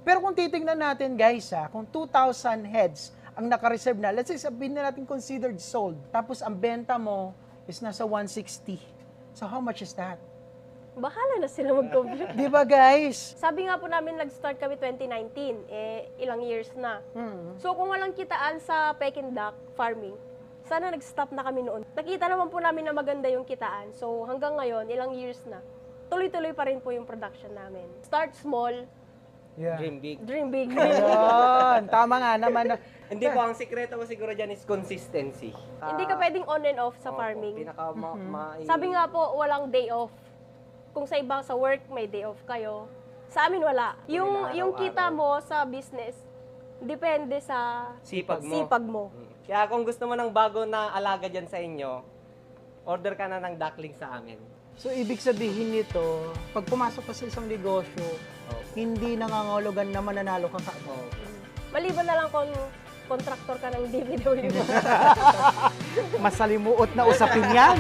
Pero kung titingnan natin, guys, kung 2,000 heads ang naka-reserve na, let's say sabihin na natin considered sold, tapos ang benta mo is nasa 160. So how much is that? Bahala na sila mag-compute. Di ba, guys? Sabi nga po namin, nag-start kami 2019, ilang years na. So kung walang kitaan sa Peking duck farming, sana nag-stop na kami noon. Nakita naman po namin na maganda yung kitaan. So hanggang ngayon, ilang years na, tuloy-tuloy pa rin po yung production namin. Start small, Yeah. Dream big. dream big. Yun, tama nga naman. Hindi po, ang sikreto ko siguro dyan is consistency. Hindi ka pwedeng on and off sa Opo, farming. Sabi Sabi nga po, walang day off. Kung sa ibang sa work, may day off kayo. Sa amin, wala. Yung kita mo sa business, depende sa Sipag mo. sipag mo. Kaya kung gusto mo ng bago na alaga dyan sa inyo, order ka na ng duckling sa amin. So, ibig sabihin nito, pag pumasok ka sa isang negosyo, hindi nangangahulugan na mananalo ka kaagad. Maliban na lang kung kontraktor ka ng DPWH. Masalimuot na usapin yan.